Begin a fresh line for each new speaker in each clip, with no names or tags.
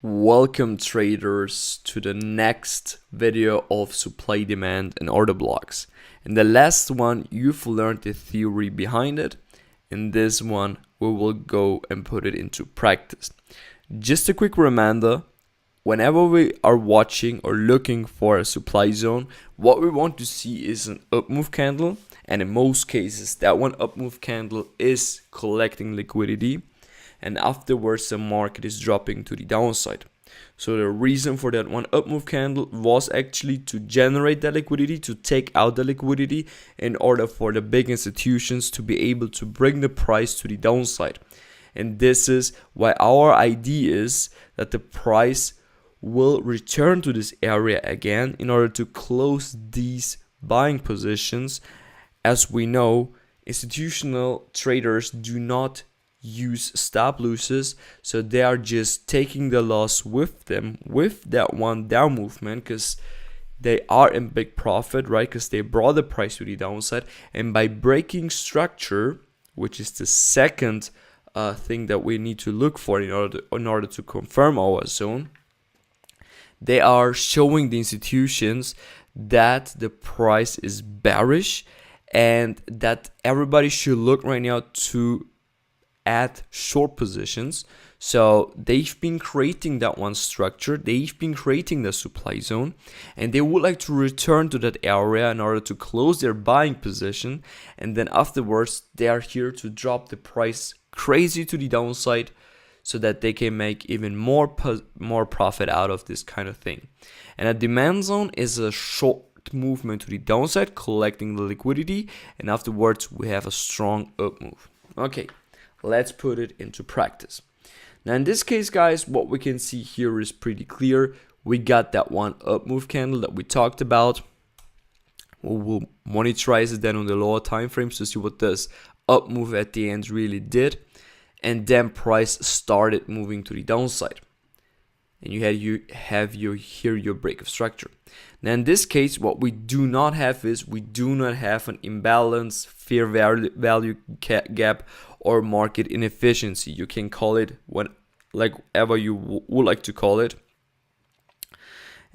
Welcome traders to the next video of supply, demand and order blocks. In the last one you've learned the theory behind it. In this one we will go and put it into practice. Just a quick reminder, whenever we are watching or looking for a supply zone, what we want to see is an up move candle, and in most cases that one up move candle is collecting liquidity, and afterwards the market is dropping to the downside. So the reason for that one up move candle was actually to generate that liquidity, to take out the liquidity in order for the big institutions to be able to bring the price to the downside. And this is why our idea is that the price will return to this area again in order to close these buying positions. As we know, institutional traders do not use stop losses, so they are just taking the loss with them with that one down movement, because they are in big profit, right? Because they brought the price to the downside, and by breaking structure, which is the second thing that we need to look for in order to confirm our zone, they are showing the institutions that the price is bearish and that everybody should look right now to add short positions. So they've been creating that one structure, they've been creating the supply zone, and they would like to return to that area in order to close their buying position, and then afterwards they are here to drop the price crazy to the downside so that they can make even more profit out of this kind of thing. And a demand zone is a short movement to the downside, collecting the liquidity, and afterwards we have a strong up move. Okay, let's put it into practice. Now in this case, guys, what we can see here is pretty clear. We got that one up move candle that we talked about. We'll monitorize it then on the lower time frames to see what this up move at the end really did, and then price started moving to the downside, and you have your break of structure. Now in this case, what we do not have is we do not have an imbalance, fair value gap, or market inefficiency. You can call it whatever you would like to call it.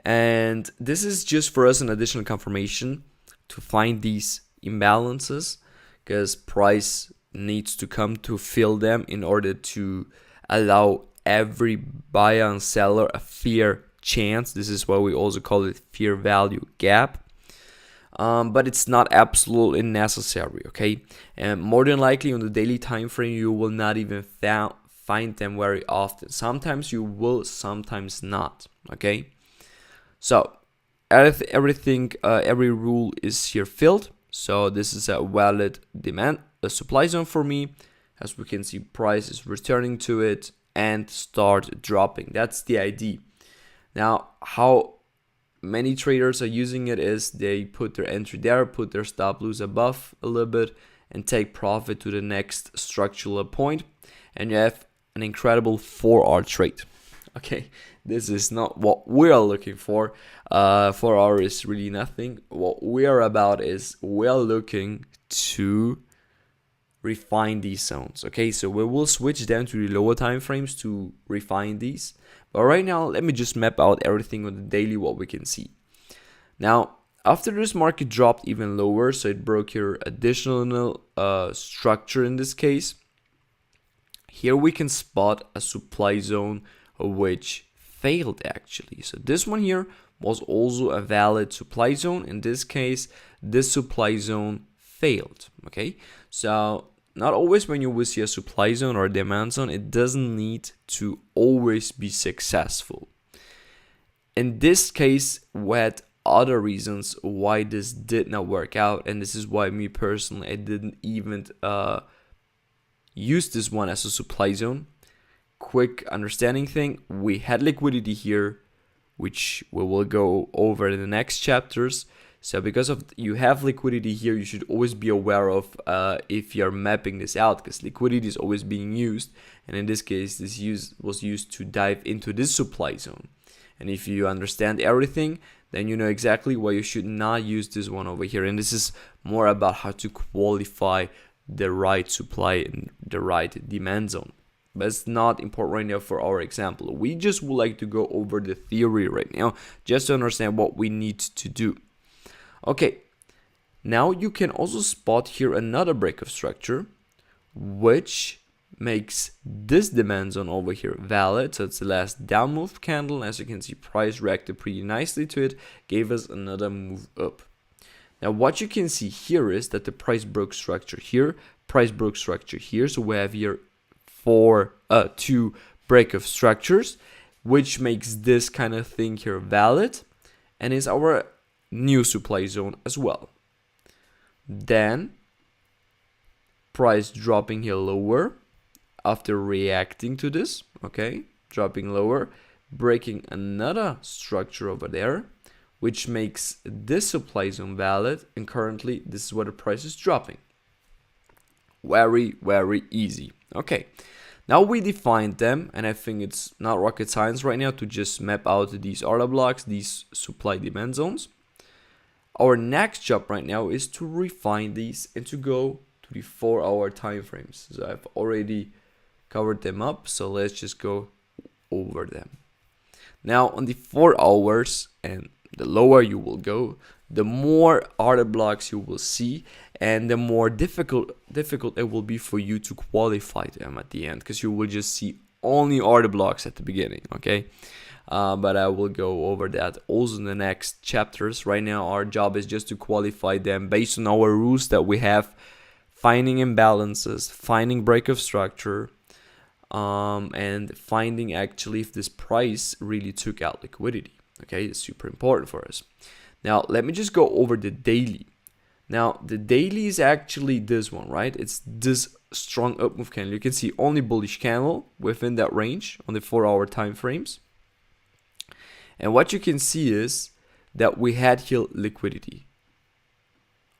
And this is just for us an additional confirmation to find these imbalances, because price needs to come to fill them in order to allow every buyer and seller a fair chance. This is why we also call it fair value gap. But it's not absolutely necessary, okay? And more than likely on the daily time frame you will not even find them very often. Sometimes you will, sometimes not, okay? So everything, every rule is here filled. So this is a valid a supply zone for me. As we can see, price is returning to it and start dropping. That's the idea. Now, how many traders are using it is they put their entry there, put their stop loss above a little bit, and take profit to the next structural point, and you have an incredible 4-hour trade. Okay, this is not what we are looking for. 4 hours is really nothing. What we are about is we are looking to refine these zones. Okay, so we will switch down to the lower time frames to refine these, but right now let me just map out everything on the daily, what we can see. Now after this market dropped even lower, so it broke your additional structure in this case, here we can spot a supply zone which failed actually. So this one here was also a valid supply zone. In this case, this supply zone failed. Okay, so not always when you will see a supply zone or a demand zone, it doesn't need to always be successful. In this case, we had other reasons why this did not work out, and this is why me personally I didn't even use this one as a supply zone. Quick understanding thing, we had liquidity here, which we will go over in the next chapters. So because of you have liquidity here, you should always be aware of if you're mapping this out, because liquidity is always being used, and in this case this was used to dive into this supply zone. And if you understand everything, then you know exactly why you should not use this one over here. And this is more about how to qualify the right supply and the right demand zone. but it's not important right now for our example. We just would like to go over the theory right now, just to understand what we need to do. Okay, now you can also spot here another breakup structure, which makes this demand zone over here valid. So it's the last down move candle. As you can see, price reacted pretty nicely to it, gave us another move up. Now what you can see here is that the price broke structure here, price broke structure here. So we have here two breakup structures, which makes this kind of thing here valid and is our new supply zone as well. Then price dropping here lower after reacting to this, okay, dropping lower, breaking another structure over there, which makes this supply zone valid, and currently this is where the price is dropping. Very, very easy. Okay, now we defined them, and I think it's not rocket science right now to just map out these order blocks, these supply demand zones. Our next job right now is to refine these and to go to the 4-hour time frames. So I've already covered them up, so let's just go over them. Now on the 4 hours, and the lower you will go, the more order blocks you will see, and the more difficult it will be for you to qualify them at the end, because you will just see only order blocks at the beginning, okay? But I will go over that also in the next chapters. Right now our job is just to qualify them based on our rules that we have, finding imbalances, finding break of structure, and finding actually if this price really took out liquidity. Okay, it's super important for us. Now let me just go over the daily. Now the daily is actually this one, right? It's this strong up move candle. You can see only bullish candle within that range on the 4-hour time frames. And what you can see is that we had here liquidity.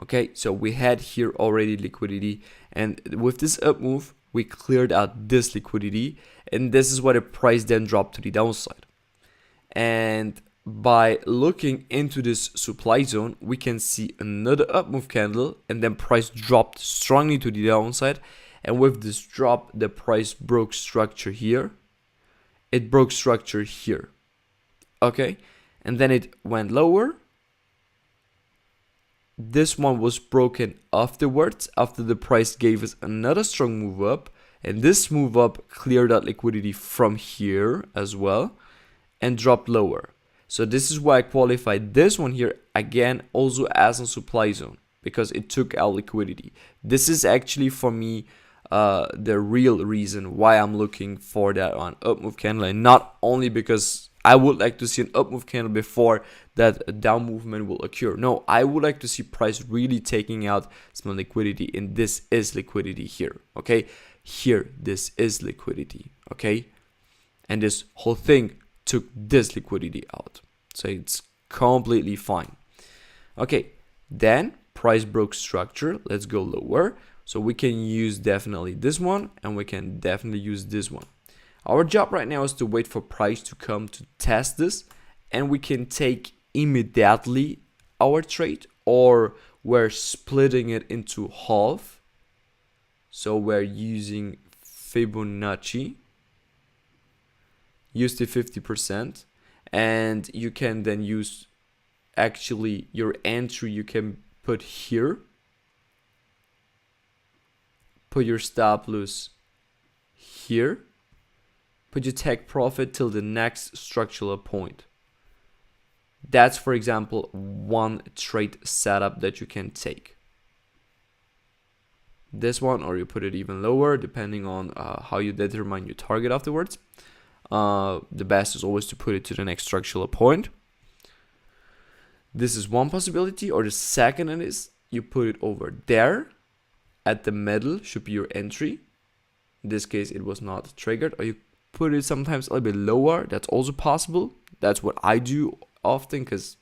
Okay, so we had here already liquidity, and with this up move we cleared out this liquidity, and this is why the price then dropped to the downside. And by looking into this supply zone, we can see another up move candle, and then price dropped strongly to the downside, and with this drop the price broke structure here, it broke structure here, okay, and then it went lower. This one was broken afterwards, after the price gave us another strong move up, and this move up cleared out liquidity from here as well and dropped lower. So this is why I qualified this one here again also as a supply zone, because it took out liquidity. This is actually for me the real reason why I'm looking for that on up move candle, and not only because I would like to see an up move candle before that a down movement will occur. No, I would like to see price really taking out some liquidity, and this is liquidity here, okay? Here, this is liquidity, okay? And this whole thing took this liquidity out, so it's completely fine. Okay, then price broke structure. Let's go lower. So we can use definitely this one, and we can definitely use this one. Our job right now is to wait for price to come to test this, and we can take immediately our trade, or we're splitting it into half. So we're using Fibonacci, use the 50%, and you can then use actually your entry you can put here, put your stop loss here, put your take profit till the next structural point. That's, for example, one trade setup that you can take. This one, or you put it even lower depending on how you determine your target afterwards. The best is always to put it to the next structural point. This is one possibility, or the second is you put it over there at the middle, should be your entry. In this case it was not triggered, or you put it sometimes a little bit lower. That's also possible. That's what I do often, because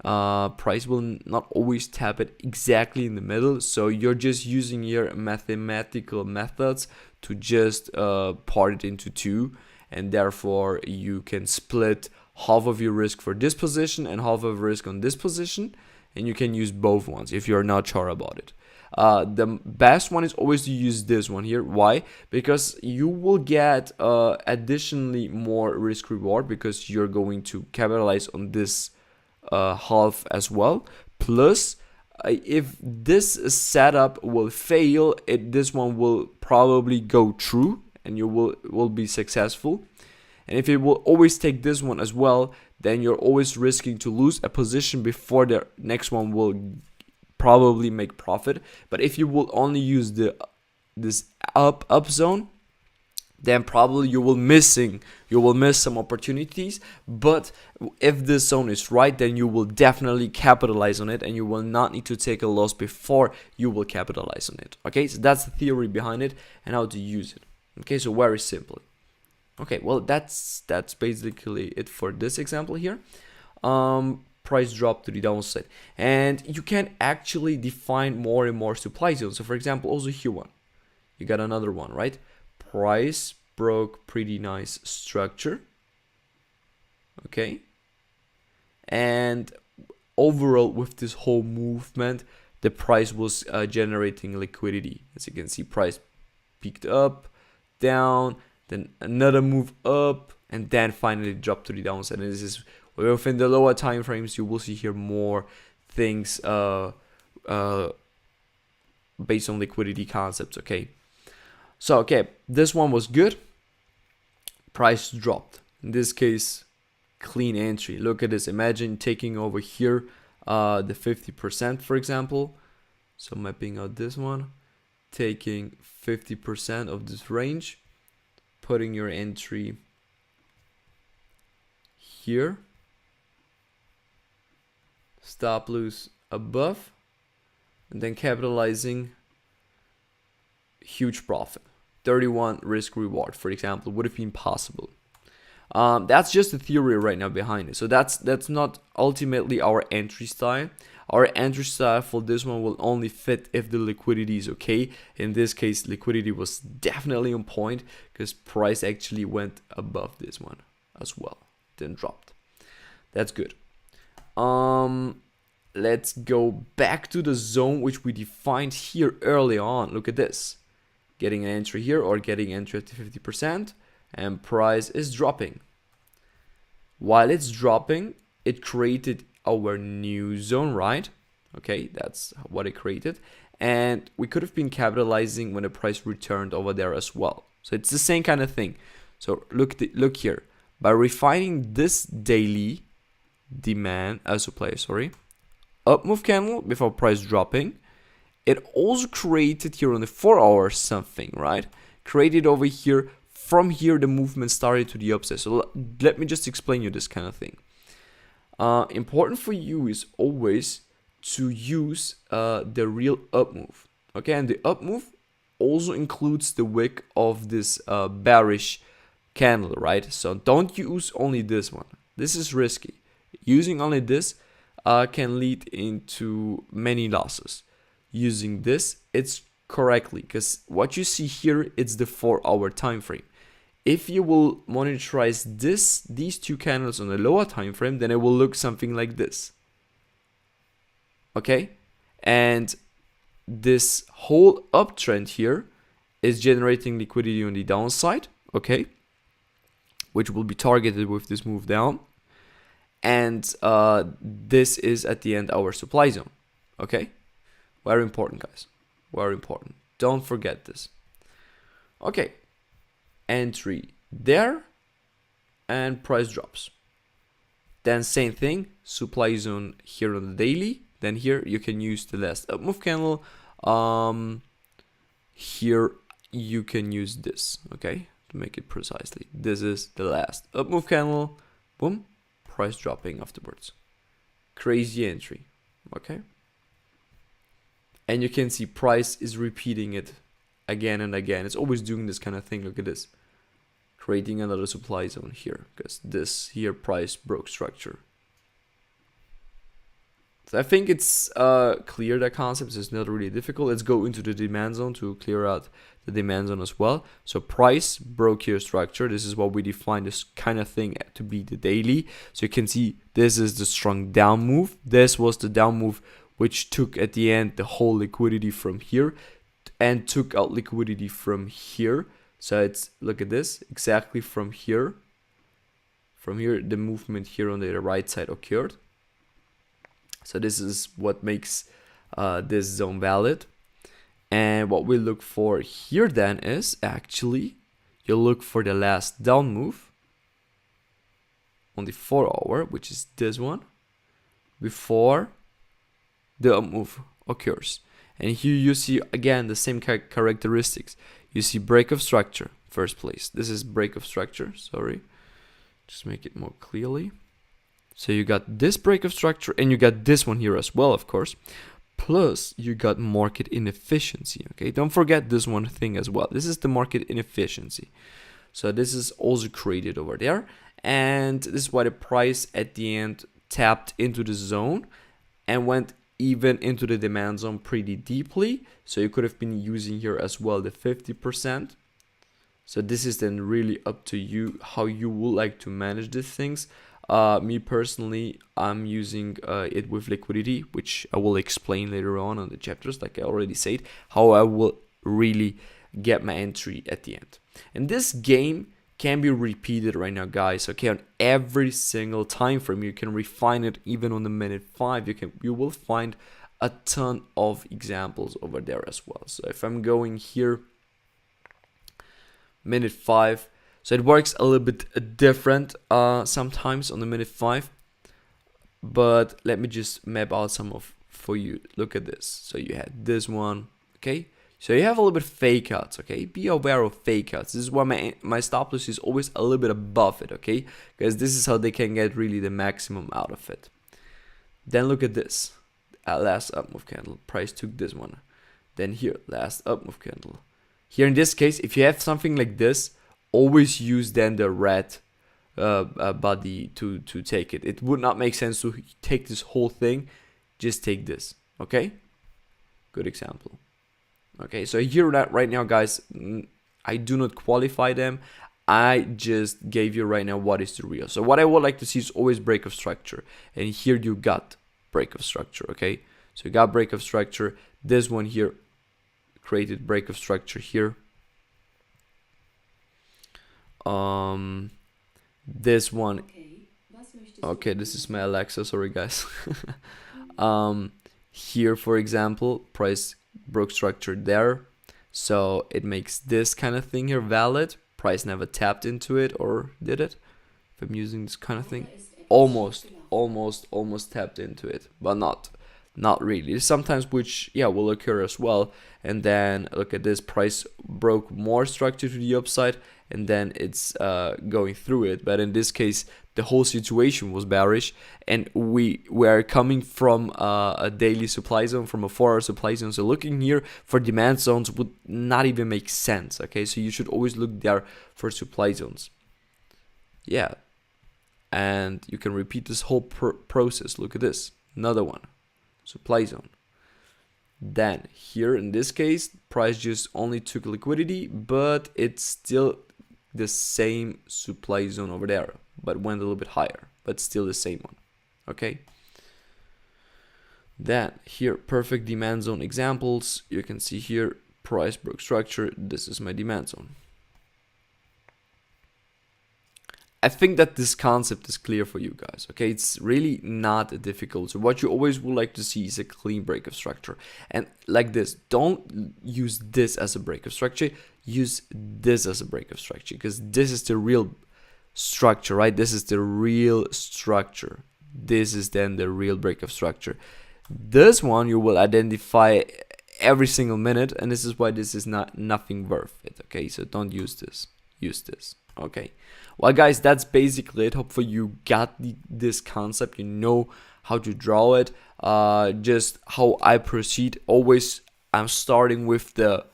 price will not always tap it exactly in the middle, so you're just using your mathematical methods to just part it into two, and therefore you can split half of your risk for this position and half of risk on this position, and you can use both ones if you're not sure about it. The best one is always to use this one here. Why? Because you will get additionally more risk reward, because you're going to capitalize on this half as well. Plus, if this setup will fail, this one will probably go through and you will be successful. And if it will always take this one as well, then you're always risking to lose a position before the next one will probably make profit. But if you will only use this up zone, then probably you will miss some opportunities. But if this zone is right, then you will definitely capitalize on it, and you will not need to take a loss before you will capitalize on it. Okay, so that's the theory behind it and how to use it. Okay, so very simply. Okay, well, that's basically it for this example here. Price drop to the downside, and you can actually define more and more supply zones. So for example, also here one, you got another one, right? Price broke pretty nice structure. Okay, and overall with this whole movement, the price was generating liquidity. As you can see, price peaked up, down, then another move up, and then finally dropped to the downside. And this is within the lower time frames. You will see here more things based on liquidity concepts. Okay, so okay, this one was good. Price dropped. In this case, clean entry. Look at this. Imagine taking over here the 50%, for example. So mapping out this one, taking 50% of this range, putting your entry here, stop loss above, and then capitalizing huge profit. 31 risk reward, for example, would have been possible. That's just the theory right now behind it. So that's not ultimately our entry style. Our entry style for this one will only fit if the liquidity is okay. In this case, liquidity was definitely on point because price actually went above this one as well, then dropped. That's good. Let's go back to the zone which we defined here early on. Look at this. Getting an entry here or getting entry at 50%, and price is dropping. While it's dropping, it created our new zone, right? Okay, that's what it created. And we could have been capitalizing when the price returned over there as well. So it's the same kind of thing. So look here. By refining this daily supply, up move candle before price dropping, it also created here on the 4 hours something, right? Created over here. From here, the movement started to the upside. So let me just explain you this kind of thing. Important for you is always to use the real up move. Okay, and the up move also includes the wick of this bearish candle, right? So don't use only this one. This is risky. Using only this can lead into many losses. Using this, it's correctly, because what you see here, it's the 4 hour time frame. If you will monitorize these two candles on a lower time frame, then it will look something like this. Okay, and this whole uptrend here is generating liquidity on the downside, okay, which will be targeted with this move down, and this is at the end our supply zone. Okay, very important, guys, very important. Don't forget this. Okay, entry there, and price drops. Then same thing, supply zone here on the daily. Then here you can use the last up move candle. Here you can use this, okay, to make it precisely. This is the last up move candle. Boom, price dropping afterwards. Crazy entry, okay. And you can see price is repeating it again and again. It's always doing this kind of thing. Look at this. Creating another supply zone here, because this here price broke structure. So I think it's clear, the concept is not really difficult. Let's go into the demand zone to clear out the demand zone as well. So price broke here structure. This is what we define this kind of thing to be the daily. So you can see this is the strong down move. This was the down move which took at the end the whole liquidity from here and took out liquidity from here. So it's, look at this, exactly from here the movement here on the right side occurred. So this is what makes this zone valid. And what we look for here then is actually, you look for the last down move on the 4 hour, which is this one, before the up move occurs. And here you see again the same characteristics. You see break of structure, first place. This is break of structure, sorry. Just make it more clearly. So you got this break of structure and you got this one here as well, of course. Plus you got market inefficiency, okay? Don't forget this one thing as well. This is the market inefficiency. So this is also created over there. And this is why the price at the end tapped into the zone and went even into the demand zone pretty deeply. So you could have been using here as well the 50%. So this is then really up to you how you would like to manage these things. Me personally, I'm using it with liquidity, which I will explain later on the chapters, like I already said, how I will really get my entry at the end. And this game can be repeated right now, guys, okay, on every single time frame. You can refine it even on the minute 5. You will find a ton of examples over there as well. So if I'm going here, minute 5, so it works a little bit different sometimes on the minute 5, but let me just map out some of for you. Look at this. So you had this one, okay, so you have a little bit of fake outs, okay, be aware of fake outs. This is why my stop loss is always a little bit above it, okay, because this is how they can get really the maximum out of it. Then look at this, last up move candle, price took this one. Then here, last up move candle. Here in this case, if you have something like this, always use then the red body to take it. It would not make sense to take this whole thing, just take this, okay? Good example. Okay, so here right now, guys, I do not qualify them. I just gave you right now what is the real. So what I would like to see is always break of structure. And here you got break of structure, okay? So you got break of structure. This one here created break of structure here. This one, okay, this is my Alexa, sorry guys. Here, for example, price broke structure there, so it makes this kind of thing here valid. Price never tapped into it, or did it? If I'm using this kind of thing, almost tapped into it, but not really. Sometimes, which will occur as well. And then look at this, price broke more structure to the upside, and then it's going through it. But in this case, the whole situation was bearish, and we are coming from a daily supply zone, from a 4-hour supply zone. So looking here for demand zones would not even make sense, okay? So you should always look there for supply zones. Yeah, and you can repeat this whole process. Look at this, another one, supply zone. Then here in this case, price just only took liquidity, but it's still the same supply zone over there, but went a little bit higher, but still the same one, okay? Then here, perfect demand zone examples. You can see here, price broke structure. This is my demand zone. I think that this concept is clear for you guys, okay? It's really not difficult. So what you always would like to see is a clean break of structure. And like this, don't use this as a break of structure. Use this as a break of structure, because this is the real structure, right? This is the real structure. This is then the real break of structure. This one you will identify every single minute, and this is why this is nothing worth it, okay? So don't use this. Use this. Okay, well guys, that's basically it. Hopefully you got this concept, you know how to draw it, just how I proceed. Always I'm starting with the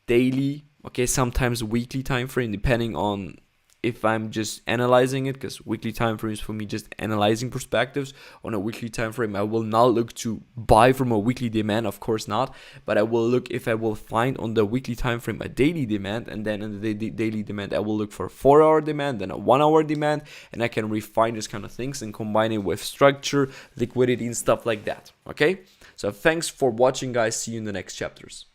daily, okay, sometimes weekly time frame, depending on if I'm just analyzing it, because weekly time frames for me just analyzing perspectives on a weekly time frame. I will not look to buy from a weekly demand, of course not, but I will look if I will find on the weekly time frame a daily demand, and then in the daily demand I will look for a 4-hour demand, then a 1-hour demand, and I can refine these kind of things and combine it with structure, liquidity, and stuff like that. Okay, so thanks for watching, guys. See you in the next chapters.